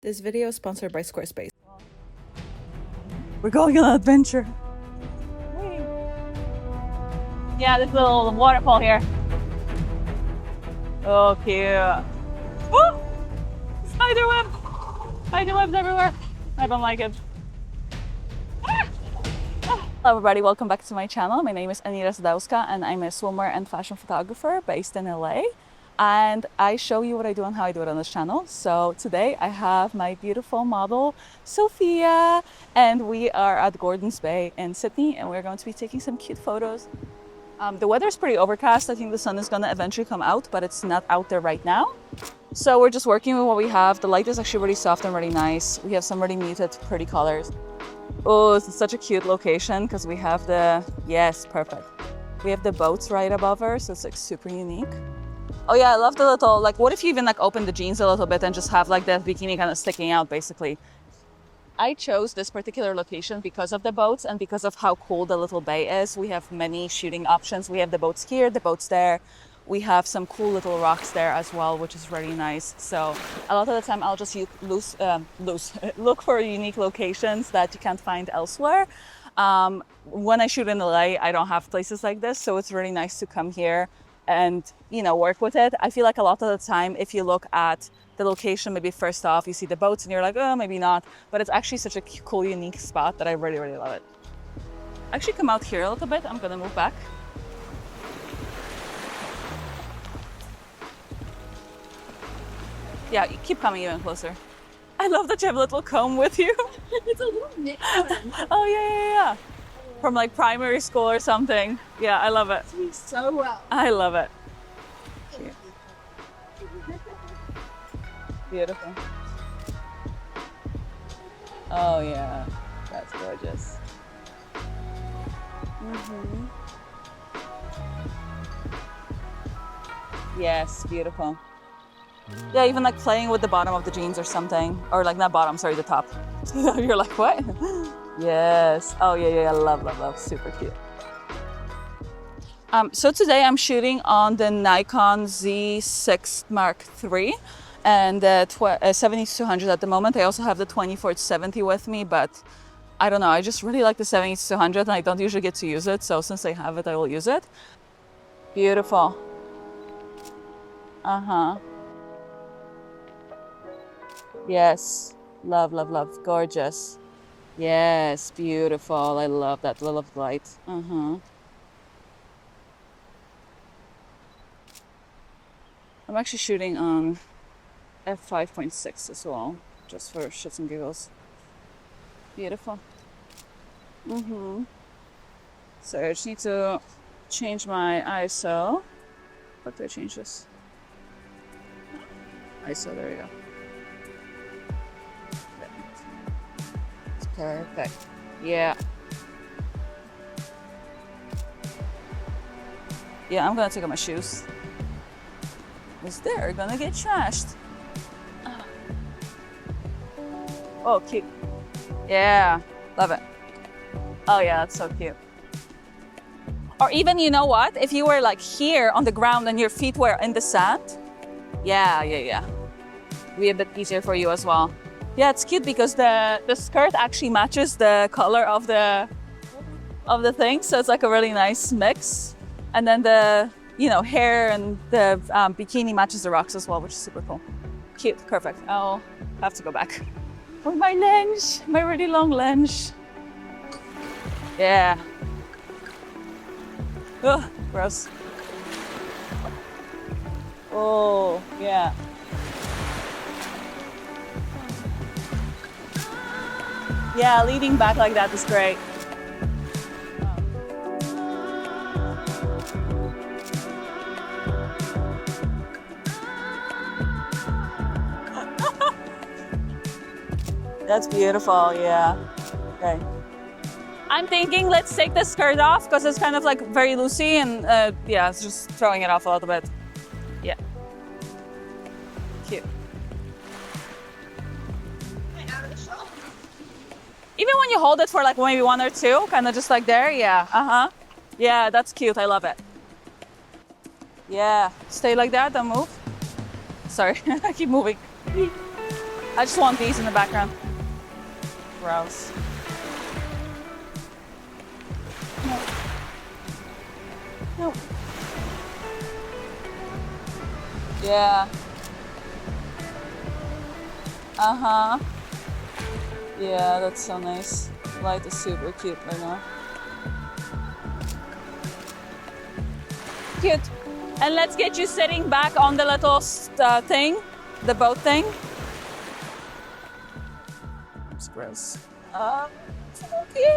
This video is sponsored by Squarespace. We're going on an adventure. Yeah, this little waterfall here. Oh, cute. Oh! Spiderweb! Spiderwebs everywhere. I don't like it. Hello everybody, welcome back to my channel. My name is Anita Sadowska and I'm a swimwear and fashion photographer based in LA. And I show you what I do and how I do it on this channel. So today I have my beautiful model, Sophia, and we are at Gordon's Bay in Sydney and we're going to be taking some cute photos. The weather is pretty overcast. I think the sun is going to eventually come out, but it's not out there right now. So we're just working with what we have. The light is actually really soft and really nice. We have some really muted, pretty colors. Oh, it's such a cute location because we have the, yes, perfect. We have the boats right above her, so it's like super unique. Oh yeah, I love the little, like, what if you even like open the jeans a little bit and just have like the bikini kind of sticking out basically. I chose this particular location because of the boats and because of how cool the little bay is. We have many shooting options. We have the boats here, the boats there. We have some cool little rocks there as well, which is really nice. So a lot of the time I'll just look for unique locations that you can't find elsewhere. When I shoot in LA, I don't have places like this. So it's really nice to come here and, you know, work with it. I feel like a lot of the time, if you look at the location, maybe first off, you see the boats and you're like, oh, maybe not. But it's actually such a cool, unique spot that I really, really love it. Actually come out here a little bit. I'm gonna move back. Yeah, you keep coming even closer. I love that you have a little comb with you. It's a little knit one. Oh, yeah. From like primary school or something. Yeah, I love it. It's so well. I love it. Beautiful. Oh, yeah. That's gorgeous. Mm-hmm. Yes, beautiful. Yeah, even like playing with the bottom of the jeans or something. Or like not bottom, sorry, the top. You're like, what? Yes. Oh, yeah. Love. Super cute. So today I'm shooting on the Nikon Z6 Mark III and the 70-200 at the moment. I also have the 24-70 with me, but I don't know. I just really like the 70-200 and I don't usually get to use it. So since I have it, I will use it. Beautiful. Uh-huh. Yes. Love. Gorgeous. Yes, beautiful. I love that little light. Uh-huh. I'm actually shooting on f5.6 as well, just for shits and giggles. Beautiful. Mm-hmm. So I just need to change my ISO. What do I change this? ISO, there we go. It's perfect. Yeah. Yeah, I'm gonna take off my shoes. Because they're gonna get trashed. Oh, cute. Yeah, love it. Oh yeah, that's so cute. Or even, you know what? If you were like here on the ground and your feet were in the sand. Yeah. Be a bit easier for you as well. Yeah, it's cute because the skirt actually matches the color of the thing. So it's like a really nice mix. And then the, you know, hair and the bikini matches the rocks as well, which is super cool. Cute, perfect. I'll have to go back. With my lens, my really long lens. Yeah. Ugh, gross. Oh, yeah. Yeah, leaning back like that is great. That's beautiful, yeah. Okay. I'm thinking let's take the skirt off because it's kind of like very loosey and yeah, it's just throwing it off a little bit. Yeah. Cute. Even when you hold it for like maybe 1 or 2, kind of just like there, yeah. Uh-huh. Yeah, that's cute, I love it. Yeah, stay like that, don't move. Sorry, I keep moving. I just want these in the background. Gross. No. No. Yeah. Uh-huh. Yeah, that's so nice. Light is super cute right now. Cute. And let's get you sitting back on the little thing, the boat thing. It's gross. Oh, so cute.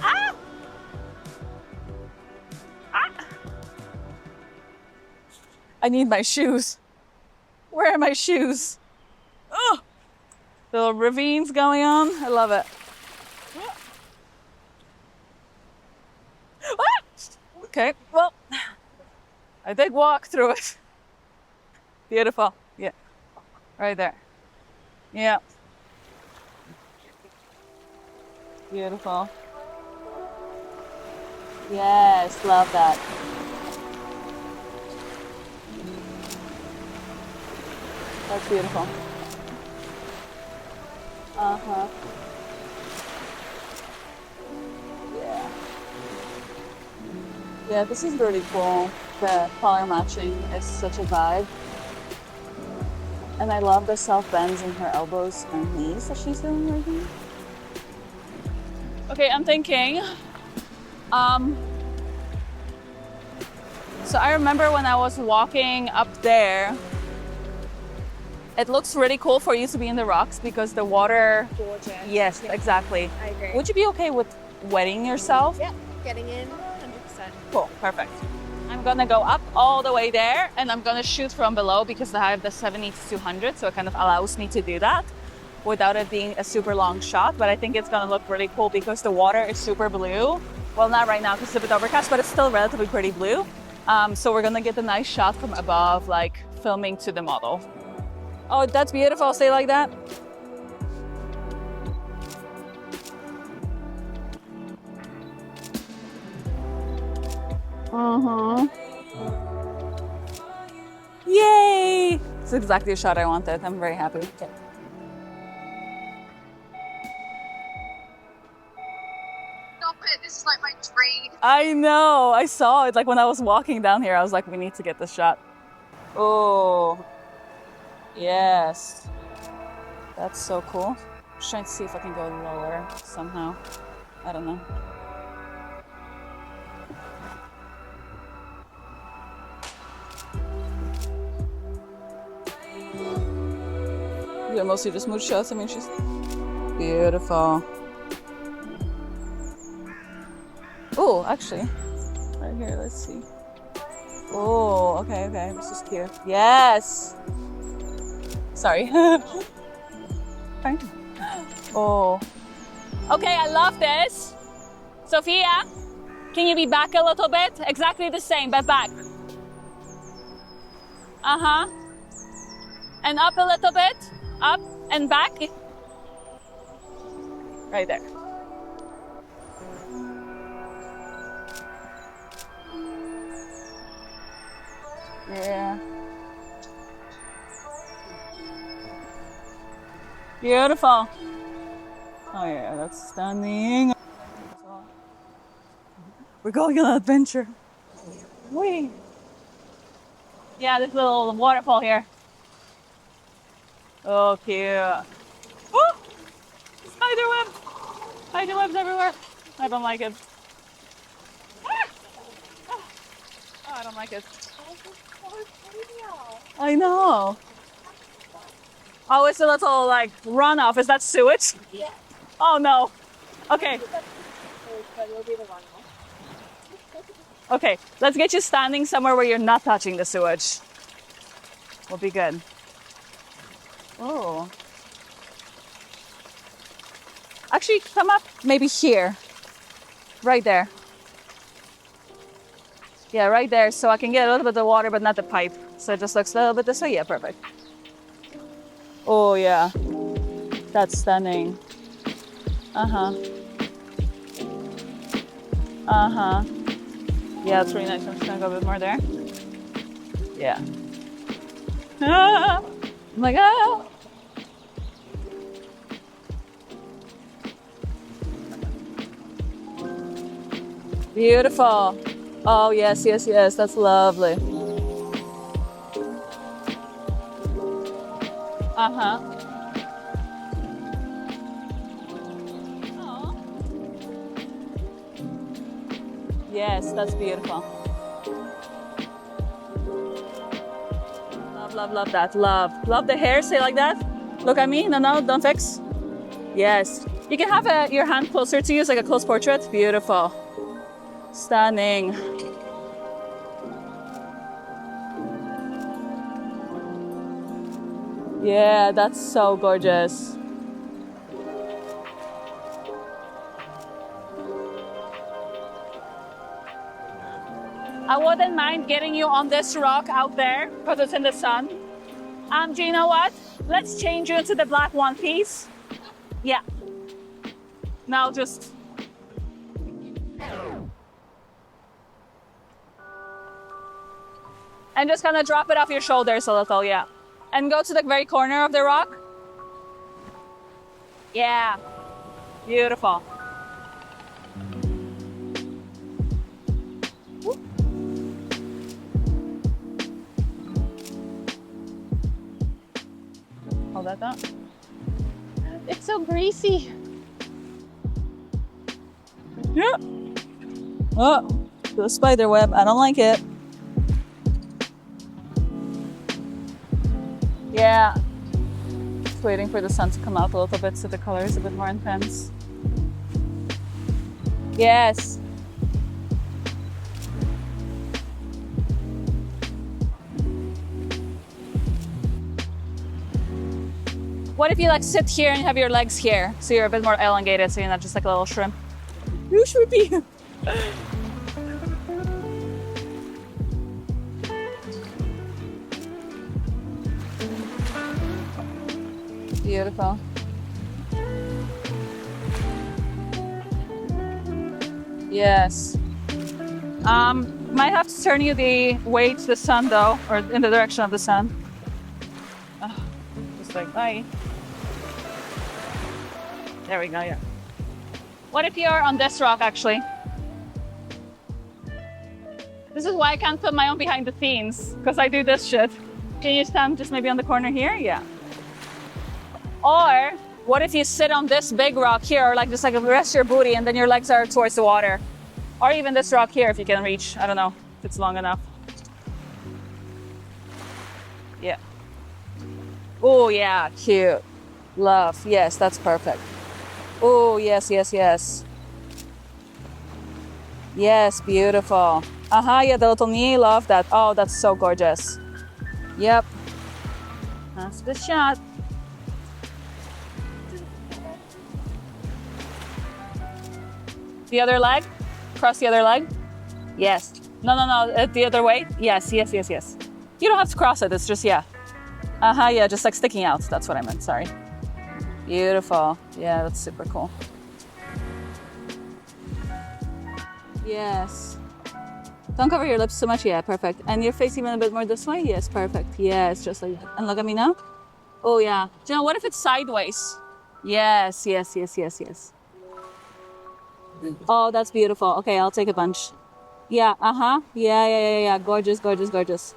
Ah! Ah! I need my shoes. Where are my shoes? Oh, little ravines going on. I love it. Ah! Okay, well, I did walk through it. Beautiful. Yeah, right there. Yeah. Beautiful. Yes, love that. That's beautiful. Uh-huh. Yeah. Yeah, this is really cool. The color matching is such a vibe. And I love the self bends in her elbows and knees that she's doing right now. Okay, I'm thinking, so I remember when I was walking up there, it looks really cool for you to be in the rocks because the water... Gorgeous. Yes, Yeah. exactly. I agree. Would you be okay with wetting yourself? Yeah, getting in 100%. Cool, perfect. I'm gonna go up all the way there and I'm gonna shoot from below because I have the 70 to 200, so it kind of allows me to do that without it being a super long shot. But I think it's gonna look really cool because the water is super blue. Well, not right now because it's a bit overcast, but it's still relatively pretty blue. So we're gonna get a nice shot from above, like filming to the model. Oh, that's beautiful. Stay like that. Yay! It's exactly the shot I wanted. I'm very happy. Okay. Stop it, this is like my dream. I know. I saw it. Like when I was walking down here, I was like, we need to get this shot. Oh, yes. That's so cool. Just trying to see if I can go lower somehow. I don't know. Yeah, mostly just mood shots. I mean, she's beautiful. Oh, actually, right here, let's see. Oh, okay, okay, this is cute. Yes! Sorry. Fine. Oh. Okay, I love this. Sophia, can you be back a little bit? Exactly the same, but back. Uh-huh. And up a little bit. Up and back. Right there. Yeah. Beautiful. Oh yeah, that's stunning. We're going on an adventure. Whee! Yeah, this little waterfall here. Oh, cute. Oh! Spiderweb! Spiderwebs everywhere. I don't like it. Ah! Oh, I don't like it. I know. Oh, it's a little like runoff. Is that sewage? Yeah. Oh no. Okay. That will be the one. Okay. Let's get you standing somewhere where you're not touching the sewage. Will be good. Oh. Actually, come up maybe here. Right there. Yeah, right there. So I can get a little bit of water, but not the pipe. So it just looks a little bit this way. Yeah, perfect. Oh, yeah. That's stunning. Uh-huh. Uh-huh. Yeah, it's really nice. I'm just gonna go a bit more there. Yeah. Ah! I'm like, ah! Beautiful. Oh, yes, yes, yes. That's lovely. Uh-huh. Aw. Yes, that's beautiful. Love, love, love that. Love. Love the hair. Say like that. Look at me. No, no, don't fix. Yes. You can have your hand closer to you, it's like a close portrait. Beautiful. Stunning. Yeah, that's so gorgeous. I wouldn't mind getting you on this rock out there because it's in the sun. Do you know what? Let's change you into the black one piece. Yeah. Now just. And just kind of drop it off your shoulders a little, yeah. And go to the very corner of the rock. Yeah. Beautiful. Hold that up. It's so greasy. Yeah. Oh, the spider web. I don't like it. Yeah. Just waiting for the sun to come out a little bit so the color is a bit more intense. Yes. What if you like sit here and you have your legs here? So you're a bit more elongated, so you're not just like a little shrimp. You shrimpy. Beautiful. Yes. Might have to turn you the way to the sun though, or in the direction of the sun. Just like, bye. There we go, yeah. What if you're on this rock actually? This is why I can't put my own behind the scenes, because I do this shit. Can you stand just maybe on the corner here? Yeah. Or what if you sit on this big rock here, or like just like rest your booty and then your legs are towards the water? Or even this rock here if you can reach. I don't know if it's long enough. Yeah. Oh yeah, cute. Love. Yes, that's perfect. Oh yes, yes, yes. Yes, beautiful. Yeah, the little knee, love that. Oh, that's so gorgeous. Yep. That's the shot. The other leg? Cross the other leg? Yes. No, no, no, the other way? Yes, yes, yes, yes. You don't have to cross it, it's just, yeah. Yeah, just like sticking out. That's what I meant, sorry. Beautiful. Yeah, that's super cool. Yes. Don't cover your lips so much. Yeah, perfect. And your face even a bit more this way? Yes, perfect. Yes, just like that. And look at me now. Oh, yeah. Do you know, what if it's sideways? Yes, yes, yes, yes, yes. Oh, that's beautiful. Okay, I'll take a bunch. Yeah, yeah, yeah, yeah, yeah. Gorgeous, gorgeous, gorgeous.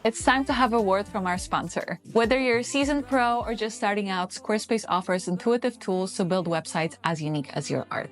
It's time to have a word from our sponsor. Whether you're a seasoned pro or just starting out, Squarespace offers intuitive tools to build websites as unique as your art.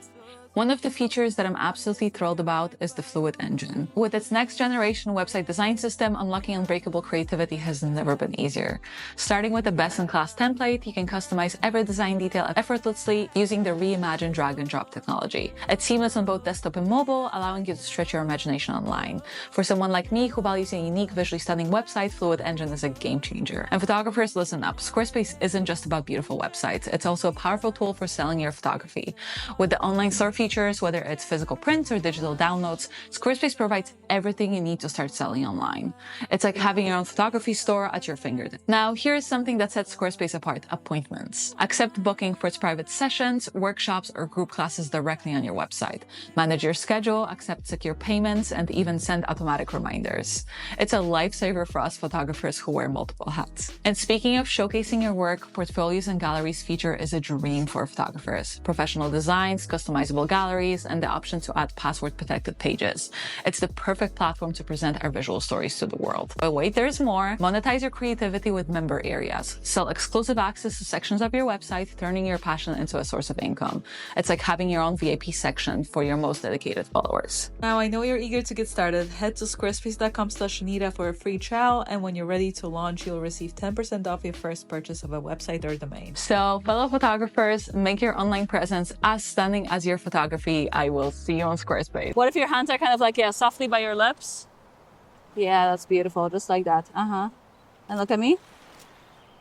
One of the features that I'm absolutely thrilled about is the Fluid Engine. With its next generation website design system, unlocking unbreakable creativity has never been easier. Starting with a best-in-class template, you can customize every design detail effortlessly using the reimagined drag and drop technology. It's seamless on both desktop and mobile, allowing you to stretch your imagination online. For someone like me who values a unique, visually stunning website, Fluid Engine is a game changer. And photographers, listen up. Squarespace isn't just about beautiful websites. It's also a powerful tool for selling your photography. With the online store feature features, whether it's physical prints or digital downloads, Squarespace provides everything you need to start selling online. It's like having your own photography store at your fingertips. Now, here's something that sets Squarespace apart: appointments. Accept booking for private sessions, workshops, or group classes directly on your website. Manage your schedule, accept secure payments, and even send automatic reminders. It's a lifesaver for us photographers who wear multiple hats. And speaking of showcasing your work, Portfolios and Galleries feature is a dream for photographers. Professional designs, customizable galleries, and the option to add password-protected pages. It's the perfect platform to present our visual stories to the world. But wait, there's more. Monetize your creativity with member areas. Sell exclusive access to sections of your website, turning your passion into a source of income. It's like having your own VIP section for your most dedicated followers. Now, I know you're eager to get started. Head to squarespace.com/Anita for a free trial, and when you're ready to launch, you'll receive 10% off your first purchase of a website or domain. So, fellow photographers, make your online presence as stunning as your photography. I will see you on Squarespace. What if your hands are kind of like, softly by your lips? Yeah, that's beautiful. Just like that. And look at me.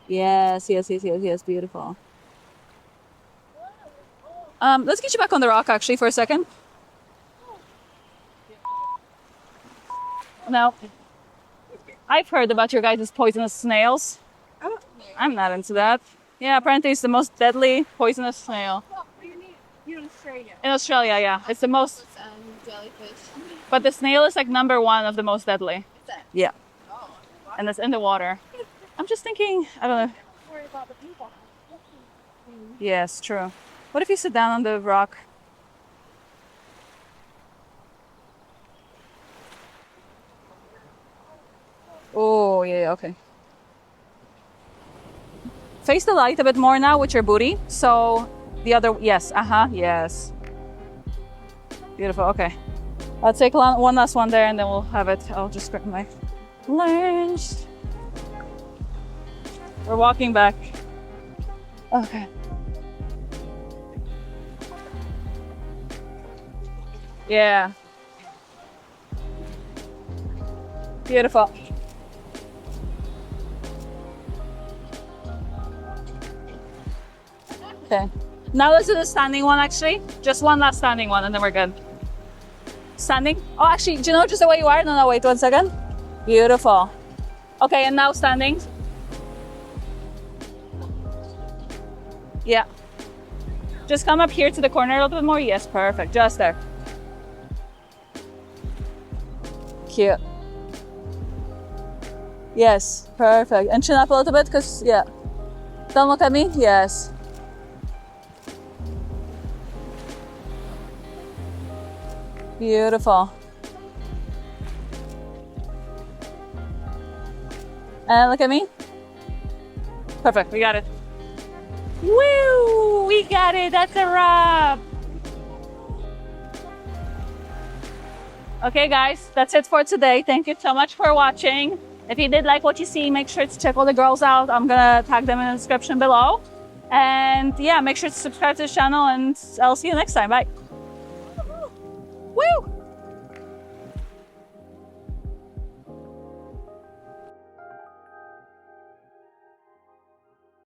Yes, beautiful. Let's get you back on the rock actually for a second. Now, I've heard about your guys' poisonous snails. I'm not into that. Yeah, apparently it's the most deadly poisonous snail. What do you mean? You're in Australia. In Australia, yeah. It's the most... Jellyfish. But the snail is like #1 of the most deadly. Is that? Yeah. Oh. And it's in the water. I'm just thinking, I don't know. Don't worry about the people. Yes, true. What if you sit down on the rock? Oh, yeah, okay. Face the light a bit more now with your booty. So the other, yes, yes. Beautiful, okay. I'll take one last one there and then we'll have it. I'll just grab my lens. We're walking back. Okay. Yeah. Beautiful. Okay. Now let's do the standing one actually. Just one last standing one and then we're good. Standing. Oh, actually, do you know just the way you are? No, wait 1 second. Beautiful. Okay, and now standing. Yeah. Just come up here to the corner a little bit more. Yes, perfect. Just there. Cute. Yes, perfect. And chin up a little bit because, yeah. Don't look at me. Yes. Beautiful. And look at me. Perfect. We got it. Woo! We got it. That's a wrap. Okay, guys, that's it for today. Thank you so much for watching. If you did like what you see, make sure to check all the girls out. I'm gonna tag them in the description below. And yeah, make sure to subscribe to the channel and I'll see you next time. Bye.